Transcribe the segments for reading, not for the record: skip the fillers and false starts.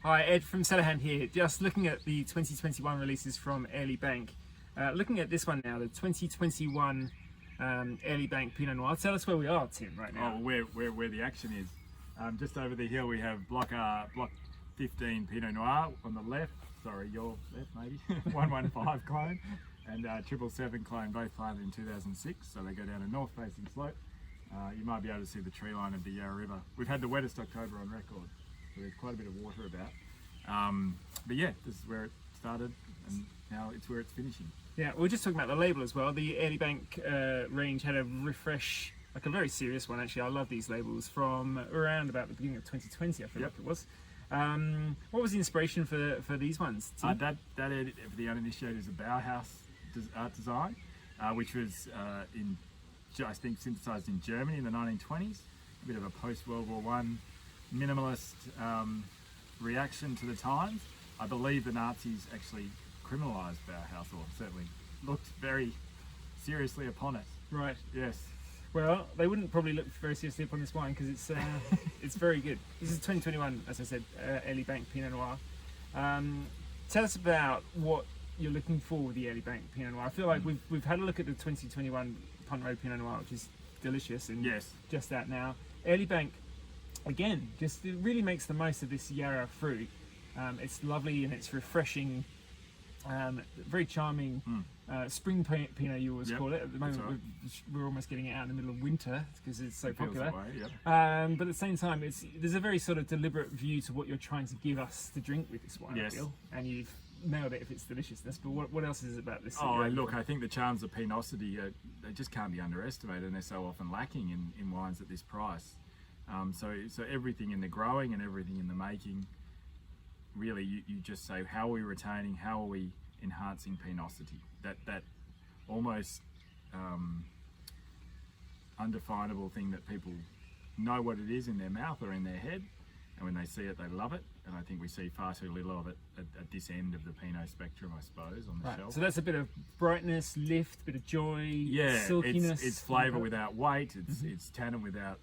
Hi, Ed from CellarHand here. Just looking at the 2021 releases from Airlie Bank. Looking at this one now, the 2021 Airlie Bank Pinot Noir. Tell us where we are, Tim, right now. Oh, where the action is. Just over the hill we have block 15 Pinot Noir on the left. Sorry, your left maybe. 115 clone and 777 clone, both planted in 2006. So they go down a north-facing slope. You might be able to see the tree line of the Yarra River. We've had the wettest October on record. So there's quite a bit of water about. But yeah, this is where it started and now it's where it's finishing. Yeah, we were just talking about the label as well. The Airlie Bank range had a refresh, like a very serious one actually. I love these labels from around about the beginning of 2020, I feel like it was. What was the inspiration for these ones? That for the uninitiated is a Bauhaus art design, which was I think synthesized in Germany in the 1920s. A bit of a post-World War I minimalist reaction to the times. I believe the Nazis actually criminalized Bauhaus, or certainly looked very seriously upon it. Right. Yes. Well, they wouldn't probably look very seriously upon this wine because it's it's very good. This is 2021, as I said, Airlie Bank Pinot Noir. Tell us about what you're looking for with the Airlie Bank Pinot Noir. I feel like we've had a look at the 2021 Punt Road Pinot Noir, which is delicious and just out now. Airlie Bank, again, just it really makes the most of this Yarra fruit. It's lovely and it's refreshing. Very charming spring Pinot, you always call it. At the moment, we're almost getting it out in the middle of winter because it's so popular. But at the same time, there's a very sort of deliberate view to what you're trying to give us to drink with this wine, I feel. And you've nailed it if it's deliciousness. But what else is it about this? Oh, look, I think the charms of pinosity, they just can't be underestimated, and they're so often lacking in wines at this price. So everything in the growing and everything in the making, really, you just say, how are we retaining, how are we enhancing pinosity? That almost undefinable thing that people know what it is in their mouth or in their head, and when they see it, they love it. And I think we see far too little of it at this end of the Pinot spectrum, I suppose, on the shelf. So that's a bit of brightness, lift, bit of joy, silkiness. It's flavour without weight. It's tannin without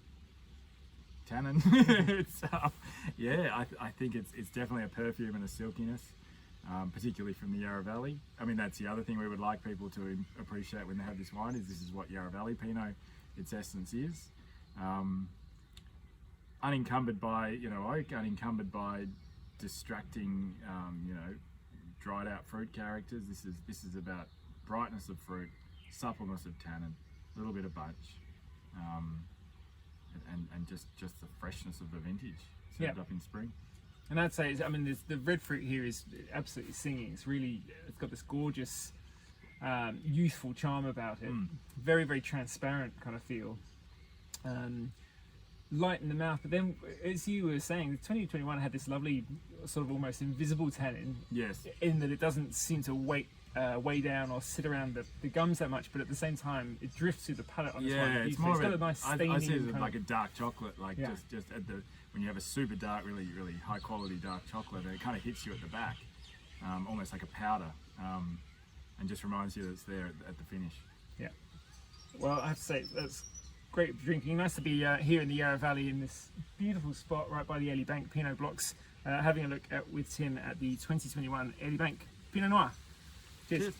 tannin. It's I think it's definitely a perfume and a silkiness, particularly from the Yarra Valley. I mean, that's the other thing we would like people to appreciate when they have this wine, is this is what Yarra Valley Pinot, its essence is. Unencumbered by oak, unencumbered by distracting dried out fruit characters. This is about brightness of fruit, suppleness of tannin, a little bit of bunch. And just the freshness of the vintage served up in spring. And I'd say, I mean, the red fruit here is absolutely singing. It's got this gorgeous, youthful charm about it. Very, very transparent kind of feel. Light in the mouth, but then, as you were saying, 2021 had this lovely, sort of almost invisible tannin. Yes. In that it doesn't seem to weigh down or sit around the gums that much, but at the same time it drifts through the palate on this one. It's more it's got a nice staining. I see it as like a dark chocolate, like just at when you have a super dark, really high quality dark chocolate, and it kind of hits you at the back, almost like a powder, and just reminds you that it's there at the finish. Yeah. Well, I have to say that's great drinking. Nice to be here in the Yarra Valley in this beautiful spot right by the Airlie Bank Pinot blocks, having a look with Tim at the 2021 Airlie Bank Pinot Noir. Cheers.